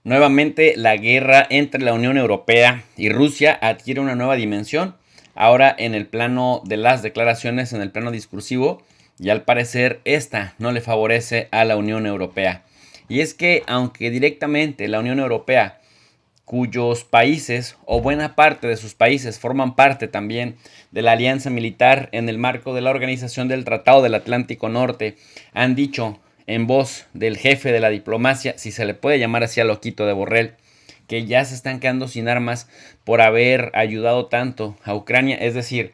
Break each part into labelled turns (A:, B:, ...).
A: Nuevamente, la guerra entre la Unión Europea y Rusia adquiere una nueva dimensión, ahora en el plano de las declaraciones, en el plano discursivo, y al parecer esta no le favorece a la Unión Europea. Y es que, aunque directamente la Unión Europea, cuyos países o buena parte de sus países forman parte también de la alianza militar en el marco de la Organización del Tratado del Atlántico Norte, han dicho en voz del jefe de la diplomacia, si se le puede llamar así a loquito de Borrell, que ya se están quedando sin armas por haber ayudado tanto a Ucrania, es decir,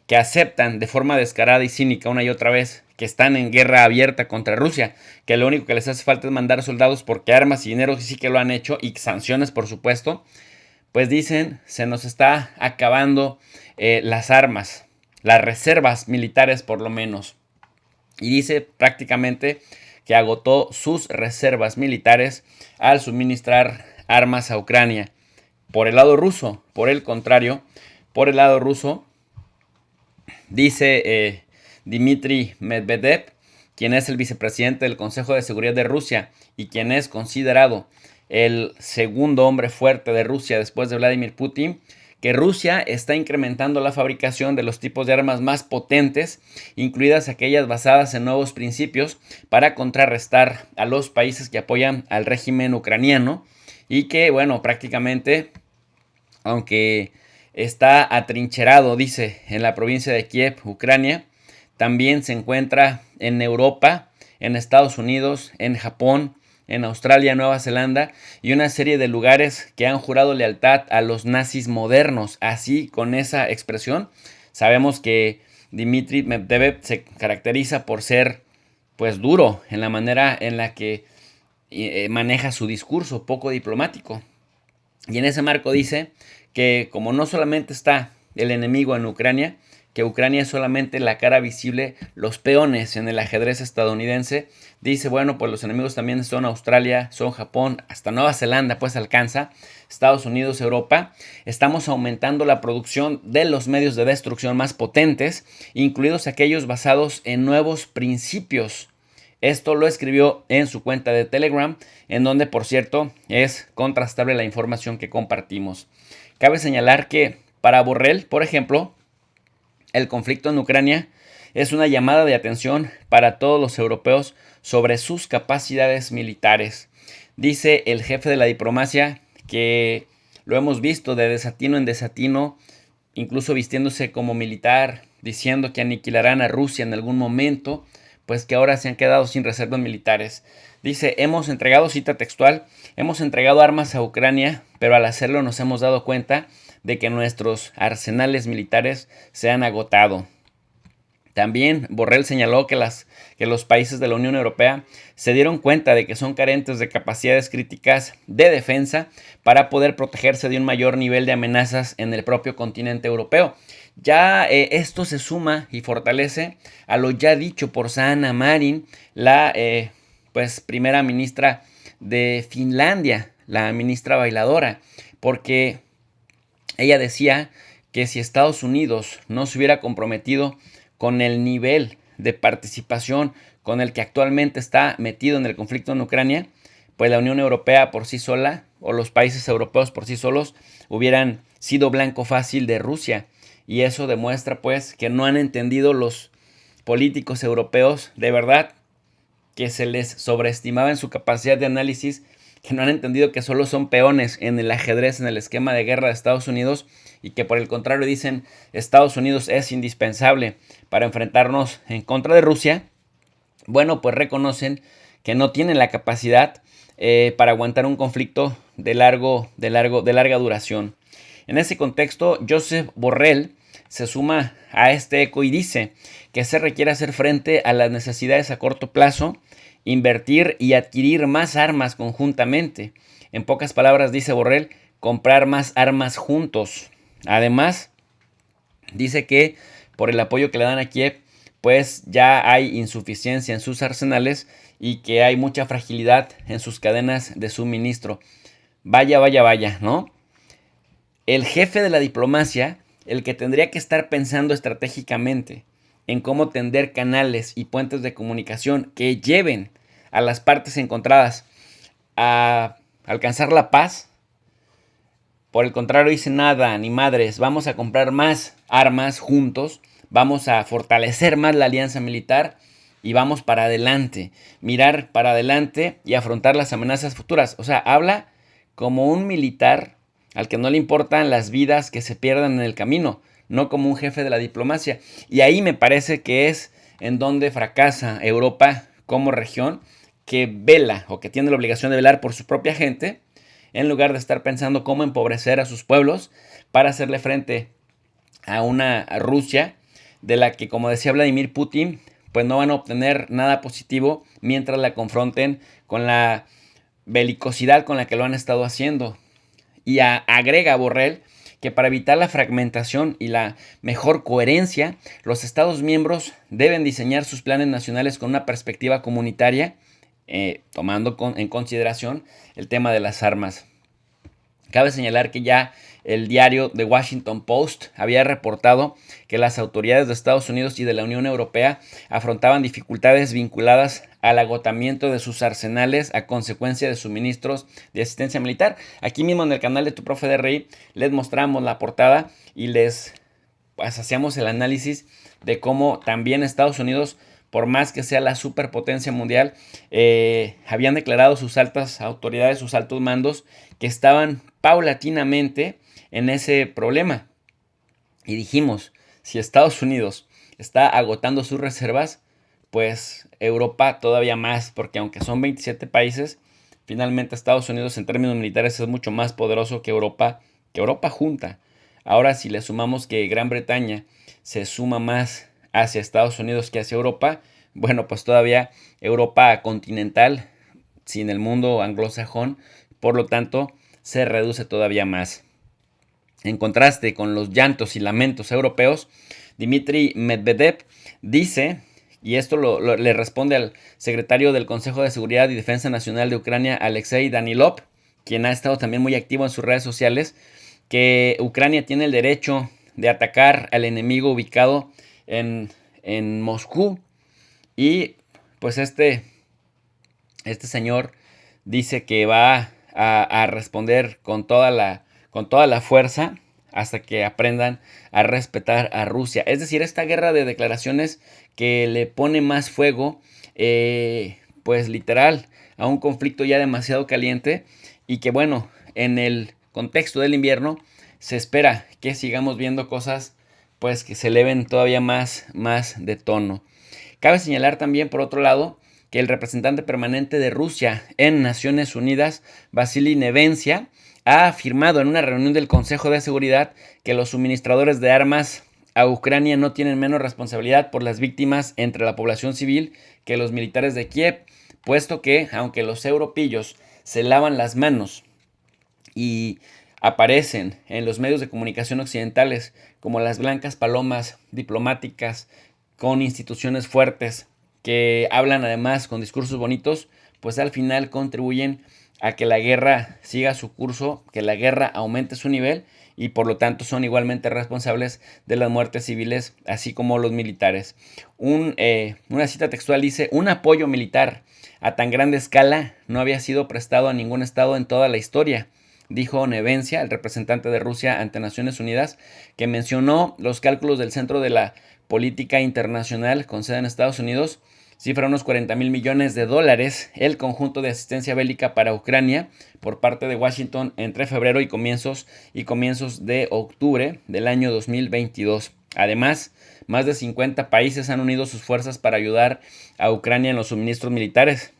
A: que aceptan de forma descarada y cínica una y otra vez que están en guerra abierta contra Rusia, que lo único que les hace falta es mandar soldados porque armas y dinero sí que lo han hecho y sanciones por supuesto, pues dicen se nos está acabando las armas, las reservas militares por lo menos. Y dice prácticamente que agotó sus reservas militares al suministrar armas a Ucrania. Por el lado ruso, por el contrario, por el lado ruso, dice Dmitry Medvedev, quien es el vicepresidente del Consejo de Seguridad de Rusia y quien es considerado el segundo hombre fuerte de Rusia después de Vladimir Putin, que Rusia está incrementando la fabricación de los tipos de armas más potentes, incluidas aquellas basadas en nuevos principios, para contrarrestar a los países que apoyan al régimen ucraniano y que, bueno, prácticamente, aunque está atrincherado, dice, en la provincia de Kiev, Ucrania, también se encuentra en Europa, en Estados Unidos, en Japón, en Australia, Nueva Zelanda y una serie de lugares que han jurado lealtad a los nazis modernos. Así, con esa expresión, sabemos que Dmitry Medvedev se caracteriza por ser pues duro en la manera en la que maneja su discurso, poco diplomático. Y en ese marco dice que como no solamente está el enemigo en Ucrania, que Ucrania es solamente la cara visible, los peones en el ajedrez estadounidense, dice, bueno, pues los enemigos también son Australia, son Japón, hasta Nueva Zelanda pues alcanza, Estados Unidos, Europa. Estamos aumentando la producción de los medios de destrucción más potentes, incluidos aquellos basados en nuevos principios. Esto lo escribió en su cuenta de Telegram, en donde, por cierto, es contrastable la información que compartimos. Cabe señalar que para Borrell, por ejemplo, el conflicto en Ucrania es una llamada de atención para todos los europeos sobre sus capacidades militares. Dice el jefe de la diplomacia que lo hemos visto de desatino en desatino, incluso vistiéndose como militar, diciendo que aniquilarán a Rusia en algún momento, pues que ahora se han quedado sin reservas militares. Dice, hemos entregado, cita textual, hemos entregado armas a Ucrania, pero al hacerlo nos hemos dado cuenta de que nuestros arsenales militares se han agotado. También Borrell señaló que los países de la Unión Europea se dieron cuenta de que son carentes de capacidades críticas de defensa para poder protegerse de un mayor nivel de amenazas en el propio continente europeo. Ya esto se suma y fortalece a lo ya dicho por Sanna Marin, la pues primera ministra de Finlandia, la ministra bailadora, porque ella decía que si Estados Unidos no se hubiera comprometido con el nivel de participación con el que actualmente está metido en el conflicto en Ucrania, pues la Unión Europea por sí sola o los países europeos por sí solos hubieran sido blanco fácil de Rusia. Y eso demuestra pues que no han entendido los políticos europeos de verdad, que se les sobreestimaba en su capacidad de análisis, que no han entendido que solo son peones en el ajedrez, en el esquema de guerra de Estados Unidos, y que por el contrario dicen Estados Unidos es indispensable para enfrentarnos en contra de Rusia. Bueno, pues reconocen que no tienen la capacidad para aguantar un conflicto de larga duración. En ese contexto, Josep Borrell se suma a este eco y dice que se requiere hacer frente a las necesidades a corto plazo, invertir y adquirir más armas conjuntamente. En pocas palabras, dice Borrell, comprar más armas juntos. Además, dice que por el apoyo que le dan a Kiev, pues ya hay insuficiencia en sus arsenales y que hay mucha fragilidad en sus cadenas de suministro. Vaya, vaya, vaya, ¿no? El jefe de la diplomacia, el que tendría que estar pensando estratégicamente en cómo tender canales y puentes de comunicación que lleven a las partes encontradas a alcanzar la paz. Por el contrario, dice nada, ni madres, vamos a comprar más armas juntos, vamos a fortalecer más la alianza militar y vamos para adelante, mirar para adelante y afrontar las amenazas futuras. O sea, habla como un militar al que no le importan las vidas que se pierdan en el camino, no como un jefe de la diplomacia. Y ahí me parece que es en donde fracasa Europa como región, que vela o que tiene la obligación de velar por su propia gente, en lugar de estar pensando cómo empobrecer a sus pueblos para hacerle frente a una Rusia de la que, como decía Vladimir Putin, pues no van a obtener nada positivo mientras la confronten con la belicosidad con la que lo han estado haciendo. Y agrega Borrell que para evitar la fragmentación y la mejor coherencia, los Estados miembros deben diseñar sus planes nacionales con una perspectiva comunitaria, tomando en consideración el tema de las armas. Cabe señalar que ya el diario The Washington Post había reportado que las autoridades de Estados Unidos y de la Unión Europea afrontaban dificultades vinculadas al agotamiento de sus arsenales a consecuencia de suministros de asistencia militar. Aquí mismo en el canal de Tu Profe de RI les mostramos la portada y les hacíamos el análisis de cómo también Estados Unidos, por más que sea la superpotencia mundial, habían declarado sus altas autoridades, sus altos mandos, que estaban paulatinamente en ese problema. Y dijimos, si Estados Unidos está agotando sus reservas, pues Europa todavía más, porque aunque son 27 países, finalmente Estados Unidos en términos militares es mucho más poderoso que Europa junta. Ahora, si le sumamos que Gran Bretaña se suma más hacia Estados Unidos que hacia Europa, bueno, pues todavía Europa continental, sin el mundo anglosajón, por lo tanto, se reduce todavía más. En contraste con los llantos y lamentos europeos, Dmitry Medvedev dice, y esto le responde al secretario del Consejo de Seguridad y Defensa Nacional de Ucrania, Alexei Danilov, quien ha estado también muy activo en sus redes sociales, que Ucrania tiene el derecho de atacar al enemigo ubicado en Moscú. Y pues este señor dice que va a responder con toda la fuerza hasta que aprendan a respetar a Rusia. Es decir, esta guerra de declaraciones que le pone más fuego, pues literal, a un conflicto ya demasiado caliente y que bueno, en el contexto del invierno se espera que sigamos viendo cosas pues que se eleven todavía más de tono. Cabe señalar también, por otro lado, que el representante permanente de Rusia en Naciones Unidas, Vasily Nevencia, ha afirmado en una reunión del Consejo de Seguridad que los suministradores de armas a Ucrania no tienen menos responsabilidad por las víctimas entre la población civil que los militares de Kiev, puesto que, aunque los europillos se lavan las manos y aparecen en los medios de comunicación occidentales como las blancas palomas diplomáticas con instituciones fuertes que hablan además con discursos bonitos, pues al final contribuyen a que la guerra siga su curso, que la guerra aumente su nivel y por lo tanto son igualmente responsables de las muertes civiles, así como los militares. Una cita textual dice, un apoyo militar a tan grande escala no había sido prestado a ningún estado en toda la historia, dijo Nevencia, el representante de Rusia ante Naciones Unidas, que mencionó los cálculos del Centro de la Política Internacional con sede en Estados Unidos, cifra unos 40 mil millones de dólares el conjunto de asistencia bélica para Ucrania por parte de Washington entre febrero y comienzos de octubre del año 2022. Además, más de 50 países han unido sus fuerzas para ayudar a Ucrania en los suministros militares,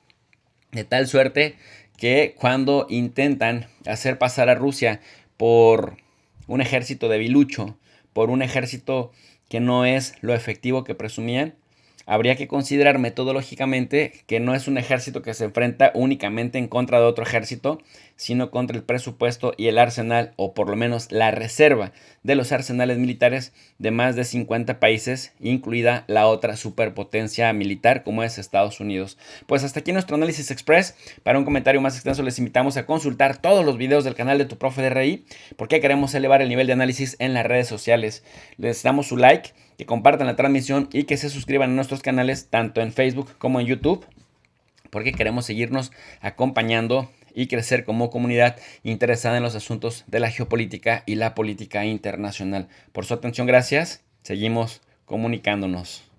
A: de tal suerte que cuando intentan hacer pasar a Rusia por un ejército debilucho, por un ejército que no es lo efectivo que presumían, habría que considerar metodológicamente que no es un ejército que se enfrenta únicamente en contra de otro ejército, sino contra el presupuesto y el arsenal, o por lo menos la reserva de los arsenales militares de más de 50 países, incluida la otra superpotencia militar como es Estados Unidos. Pues hasta aquí nuestro análisis express. Para un comentario más extenso les invitamos a consultar todos los videos del canal de Tu Profe de RI, porque queremos elevar el nivel de análisis en las redes sociales. Les damos su like, que compartan la transmisión y que se suscriban a nuestros canales tanto en Facebook como en YouTube, porque queremos seguirnos acompañando y crecer como comunidad interesada en los asuntos de la geopolítica y la política internacional. Por su atención, gracias. Seguimos comunicándonos.